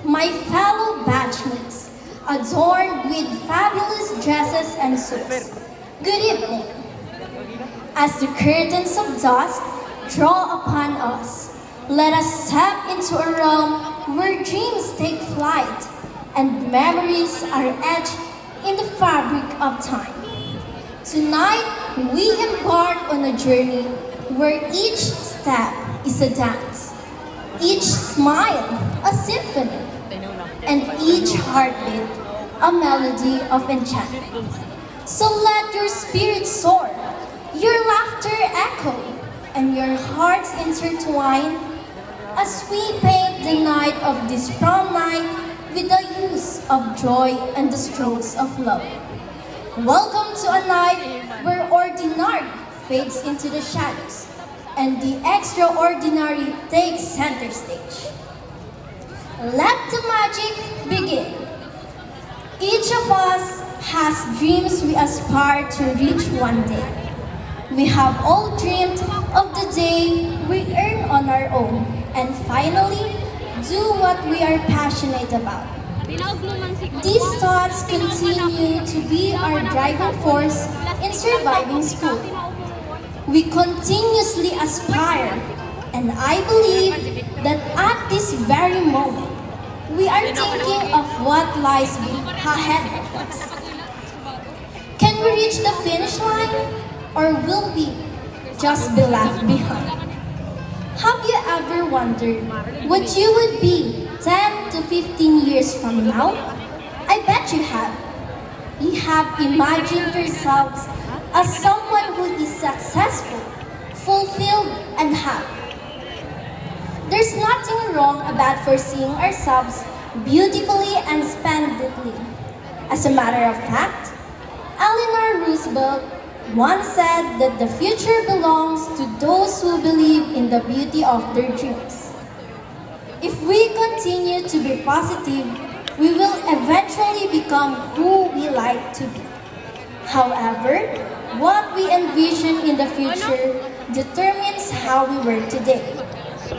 my fellow batchmates, adorned with fabulous dresses and suits. Good evening. As the curtains of dusk draw upon us, let us step into a realm where dreams take flight and memories are etched in the fabric of time. Tonight, we embark on a journey where each step is a dance, each smile a symphony, and each heartbeat a melody of enchantment. So let your spirit soar, your laughter echo, and your hearts intertwine as we paint the night of this prom night with the use of joy and the strokes of love. Welcome to a night where ordinary fades into the shadows and the extraordinary takes center stage. Let the magic begin. Each of us has dreams we aspire to reach one day. We have all dreamed of the day we earn on our own and finally do what we are passionate about. These thoughts continue to be our driving force in surviving school. We continuously aspire, and I believe that at this very moment, we are thinking of what lies ahead of us. Can we reach the finish line, or will we just be left behind? Have you ever wondered what you would be 10 to 15 years from now? I bet you have. You have imagined yourselves as someone who is successful, fulfilled, and happy. There's nothing wrong about foreseeing ourselves beautifully and splendidly. As a matter of fact, Eleanor Roosevelt once said that the future belongs to those who believe in the beauty of their dreams. If we continue to be positive, we will eventually become who we like to be. However, what we envision in the future determines how we work today.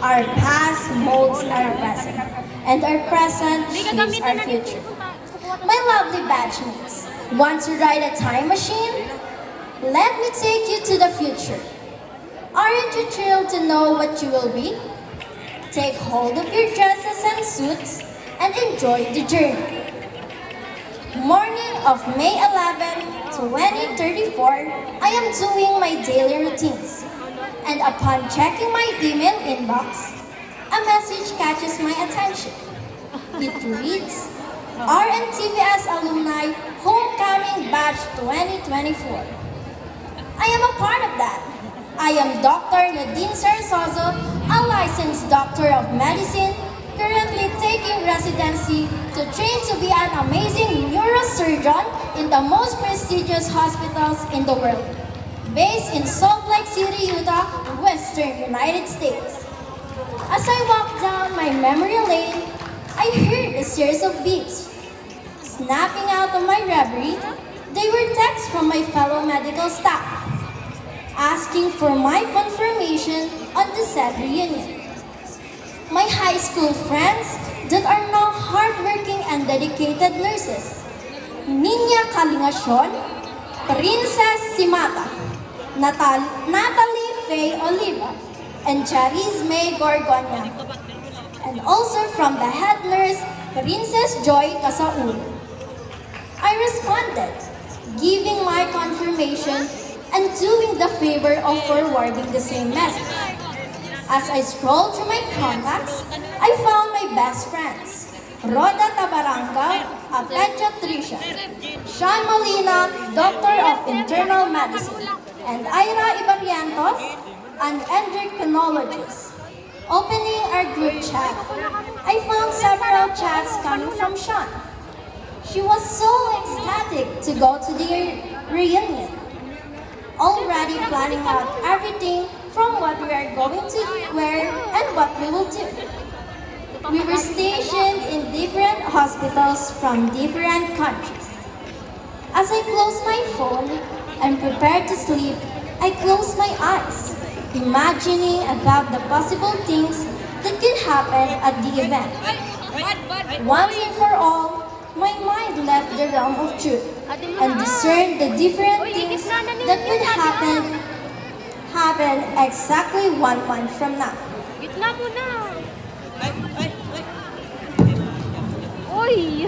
Our past molds our present, and our present shapes our future. My lovely batchmates, want to ride a time machine? Let me take you to the future. Aren't you thrilled to know what you will be? Take hold of your dresses and suits and enjoy the journey. Morning of May 11, 2034, I am doing my daily routines. And upon checking my email inbox, a message catches my attention. It reads, RNTVS Alumni Homecoming Batch 2024. I am a part of that. I am Dr. Nadine, a licensed doctor of medicine, currently taking residency to train to be an amazing neurosurgeon in the most prestigious hospitals in the world, based in Salt Lake City, Utah, Western United States. As I walked down my memory lane, I heard a series of beeps. Snapping out of my reverie, they were texts from my fellow medical staff, asking for my confirmation on the said reunion. My high school friends that are now hardworking and dedicated nurses. Niña Kalingasyon, Princess Simata, Natalie Faye Oliva, and Charis May Gorgonia. And also from the head nurse, Princess Joy Casaul. I responded, giving my confirmation and doing the favor of forwarding the same message. As I scrolled through my contacts, I found my best friends, Rhoda Tabaranga, a pediatrician, Sean Molina, doctor of internal medicine, and Ira Ibarrientos, an endocrinologist. Opening our group chat, I found several chats coming from Sean. She was so ecstatic to go to the reunion, already planning out everything from what we are going to wear and what we will do. We were stationed in different hospitals from different countries. As I closed my phone and prepared to sleep, I closed my eyes, imagining about the possible things that could happen at the event. Once and for all, my mind left the realm of truth and discerned the different things that would happen exactly 1 month from now. Gitna mo na. Uy!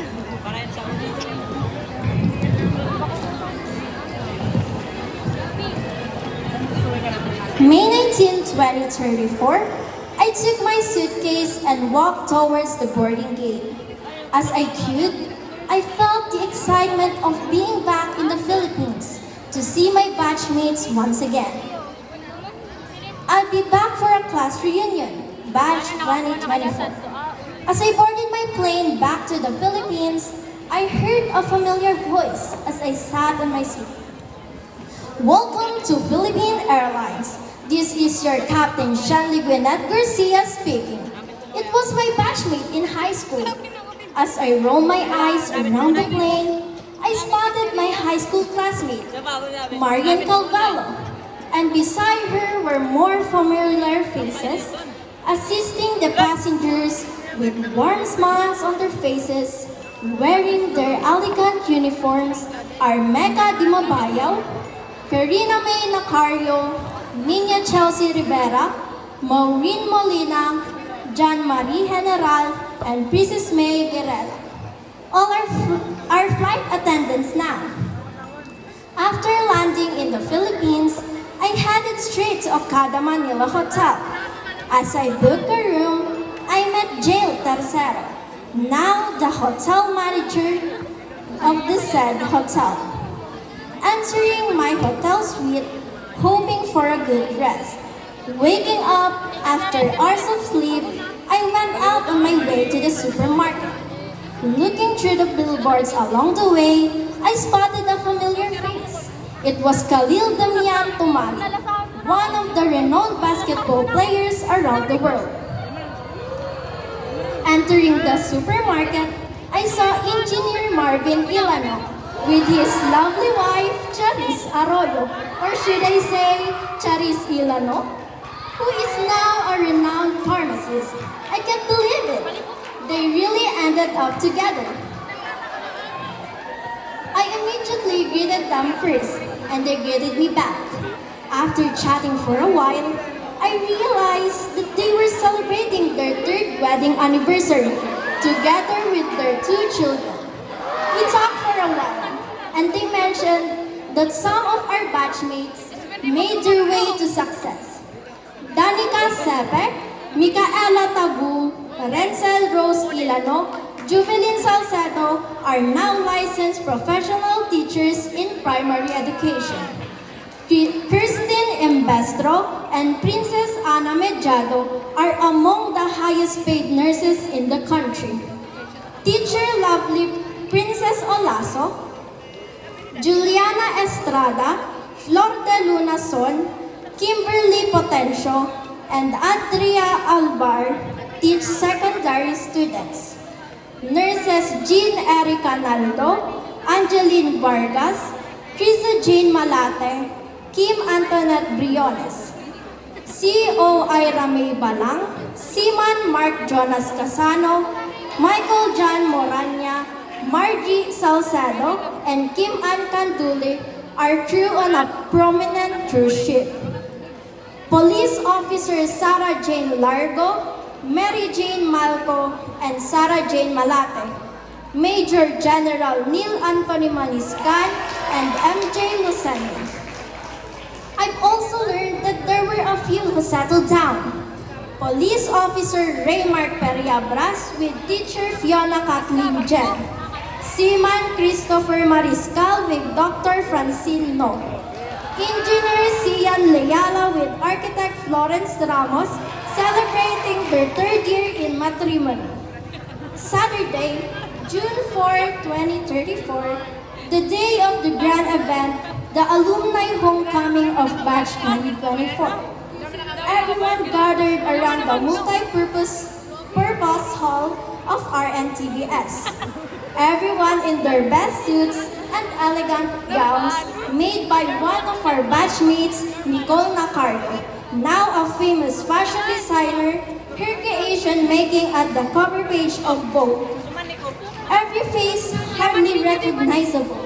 May 19, 2034, I took my suitcase and walked towards the boarding gate. As I queued, I felt the excitement of being back in the Philippines to see my batchmates once again. I'll be back for a class reunion, batch 2024. As I boarded my plane back to the Philippines, I heard a familiar voice as I sat on my seat. Welcome to Philippine Airlines. This is your Captain Shanley Gwinnett Garcia speaking. It was my batchmate in high school. As I rolled my eyes around the plane, I spotted my high school classmate, Marian Calvallo, and beside her were more familiar faces, assisting the passengers with warm smiles on their faces, wearing their elegant uniforms are Mecca Di Mabayaw, Karina May Nacario, Nina Chelsea Rivera, Maureen Molina, John Marie General, and Princess May Guerrero. All are flight attendants now. After landing in the Philippines, I headed straight to Okada Manila Hotel. As I booked a room, I met Jail Tercero, now the hotel manager of the said hotel. Entering my hotel suite, hoping for a good rest. Waking up after hours of sleep, I went out on my way to the supermarket. Looking through the billboards along the way, I spotted a familiar face. It was Khalil Damian Tumari, one of the renowned basketball players around the world. Entering the supermarket, I saw Engineer Marvin Ilano with his lovely wife, Charis Arroyo, or should I say, Charis Ilano, who is now a renowned pharmacist. I can't believe it. They really ended up together. I immediately greeted them first, and they greeted me back. After chatting for a while, I realized that they were celebrating their 3rd wedding anniversary together with their 2 children. We talked for a while, and they mentioned that some of our batchmates made their way to success. Danica Sepek, Micaela Tagu, Renzel Rose Ilano, Juvelin Salcedo are now licensed professional teachers in primary education. Kirsten Embestro and Princess Ana Medjado are among the highest paid nurses in the country. Teacher Lovely Princess Olaso, Juliana Estrada, Flor de Luna Son, Kimberly Potencio, and Andrea Alvar teach secondary students. Nurses Jean Erica Naldo, Angeline Vargas, Krisa Jane Malate, Kim Antoinette Briones, CO Ira May Balang, Siman Mark Jonas Casano, Michael John Moranya, Margie Salcedo, and Kim Ann Candule are crew on a prominent cruise ship. Police Officers Sarah Jane Largo, Mary Jane Malco, and Sarah Jane Malate. Major General Neil Anthony Maniscan and MJ Lucena. I've also learned that there were a few who settled down. Police Officer Raymark Periabras with Teacher Fiona Kathleen Jen. Seaman Christopher Mariscal with Dr. Francine No. Engineer Sian Leala with Architect Florence Ramos celebrating their 3rd year in matrimony. Saturday, June 4, 2034, the day of the grand event, the alumni homecoming of Batch 2024. Everyone gathered around the multi-purpose hall of RNTVS. Everyone in their best suits and elegant gowns made by one of our batchmates, Nicole Nacario, now a famous fashion designer, her creation making at the cover page of Vogue. Every face hardly recognizable,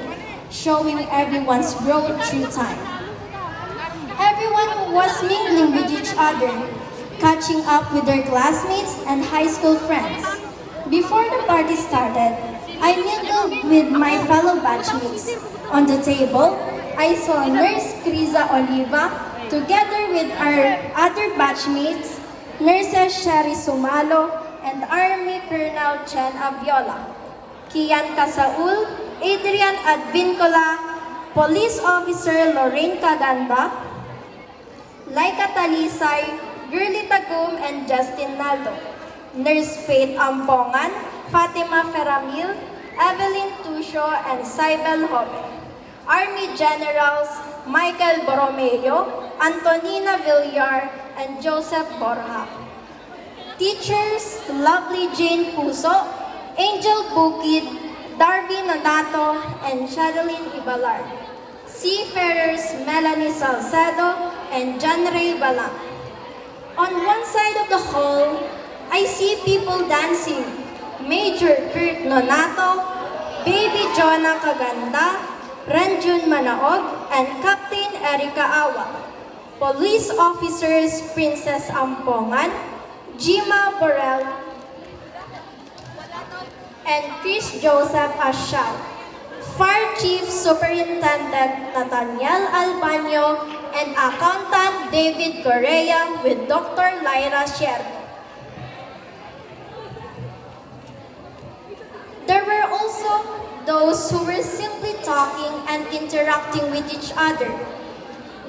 showing everyone's growth through time. Everyone was mingling with each other, catching up with their classmates and high school friends. Before the party started, I mingled with my fellow batchmates. On the table, I saw Nurse Criza Oliva together with our other batchmates, Nurses Sherry Sumalo and Army Colonel Chen Aviola, Kian Casaul, Adrian Advincola, Police Officer Lorraine Caganda, Laika Talisay, Girly Tagum and Justin Naldo, Nurse Faith Ampongan, Fatima Ferramil, Evelyn Tusho and Cybel Hobe, Army Generals Michael Borromeo, Antonina Villar, and Joseph Borja. Teachers, lovely Jane Puso, Angel Bukid, Darby Nanato, and Shadeline Ibalar. Seafarers Melanie Salcedo and John Ray Balang. On one side of the hall, I see people dancing. Major Kurt Nonato, Baby Jonah Kaganda, Ranjun Manaog, and Captain Erika Awa. Police officers Princess Ampongan, Jima Borel, and Chris Joseph Ashal. Fire Chief Superintendent Nathaniel Albanyo and Accountant David Correa with Dr. Lyra Sierra. There were also those who were simply talking and interacting with each other,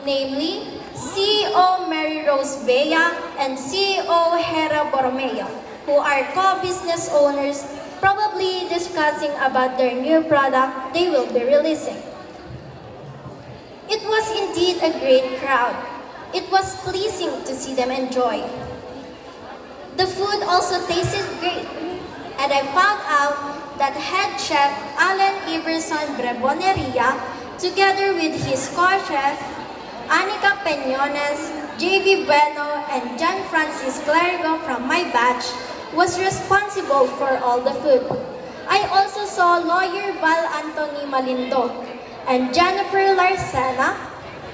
namely CEO Mary Rose Bea and CEO Hera Borromeo, who are co-business owners, probably discussing about their new product they will be releasing. It was indeed a great crowd. It was pleasing to see them enjoy. The food also tasted great, and I found out that head chef Alan Iverson Breboneria, together with his co-chef Anika Peñones, J.V. Bueno, and John Francis Clerigo from my batch, was responsible for all the food. I also saw lawyer Val Anthony Malindo and Jennifer Larcena,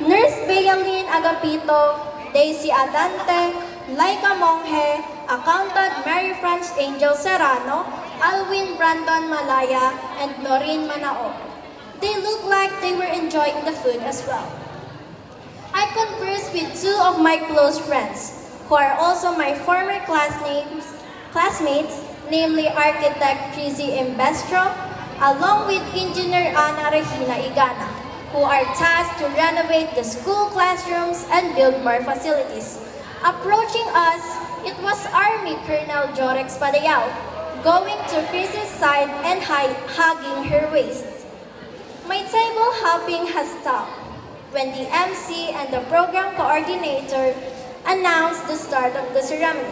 Nurse Bealyn Agapito, Daisy Adante, Laika Monghe, Accountant Mary France Angel Serrano, Alwin Brandon Malaya, and Noreen Manao. They looked like they were enjoying the food as well. I conversed with two of my close friends, who are also my former classmates, namely architect Trizzy Imbestro, along with engineer Ana Regina Igana, who are tasked to renovate the school classrooms and build more facilities. Approaching us, it was Army Colonel Jorex Padayao, going to Chris's side and hugging her waist. My table hopping has stopped when the MC and the program coordinator announced the start of the ceremony.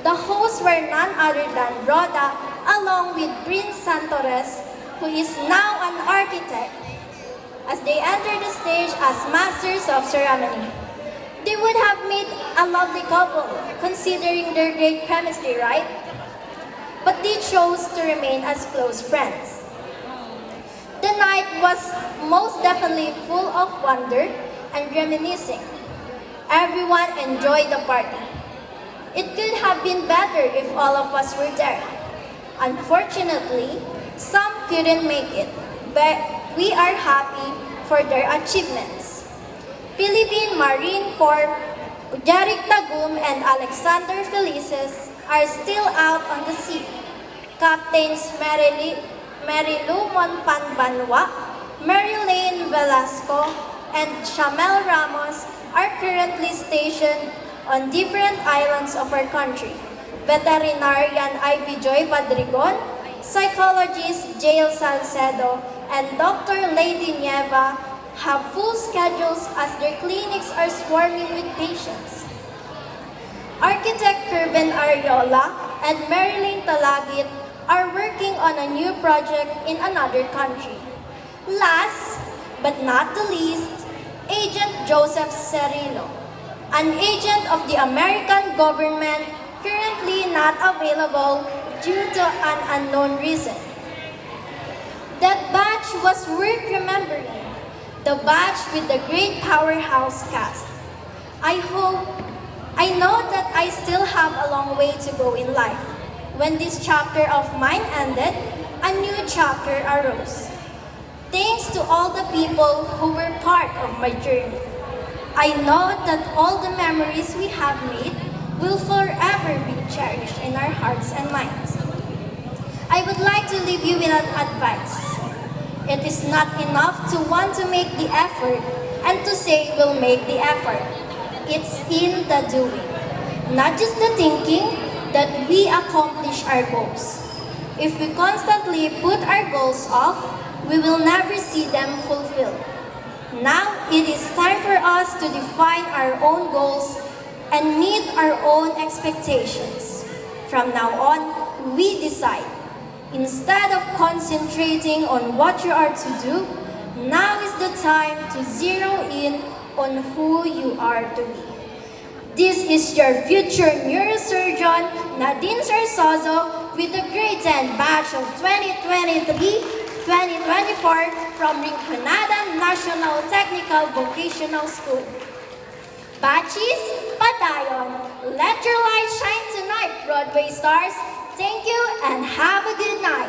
The hosts were none other than Rhoda, along with Prince Santores, who is now an architect, as they entered the stage as masters of ceremony. They would have made a lovely couple, considering their great chemistry, right? But they chose to remain as close friends. The night was most definitely full of wonder and reminiscing. Everyone enjoyed the party. It could have been better if all of us were there. Unfortunately, some couldn't make it, but we are happy for their achievements. Philippine Marine Corps, Jeric Tagum and Alexander Felices are still out on the sea. Captains Marilu Monpan Banwa, Marilyn Velasco, and Shamel Ramos are currently stationed on different islands of our country. Veterinarian Ivy Joy Padrigon, psychologist Jail Salcedo, and Dr. Lady Nieva have full schedules as their clinics are swarming with patients. Architect Kerben Ariola and Marilyn Talagit are working on a new project in another country. Last but not the least, Agent Joseph Cerrillo, an agent of the American government currently not available due to an unknown reason. That batch was worth remembering, the batch with the great powerhouse cast. I know that I still have a long way to go in life. When this chapter of mine ended, a new chapter arose. Thanks to all the people who were part of my journey. I know that all the memories we have made will forever be cherished in our hearts and minds. I would like to leave you with an advice. It is not enough to want to make the effort and to say we'll make the effort. It's in the doing, not just the thinking, that we accomplish our goals. If we constantly put our goals off, we will never see them fulfilled. Now it is time for us to define our own goals and meet our own expectations. From now on, we decide. Instead of concentrating on what you are to do, now is the time to zero in on who you are to be. This is your future neurosurgeon, Nadine Sarsozo, with the grade 10 batch of 2023-2024 from Rinconada National Technical Vocational School. Batches, padayon. Let your light shine tonight, Broadway stars. Thank you and have a good night.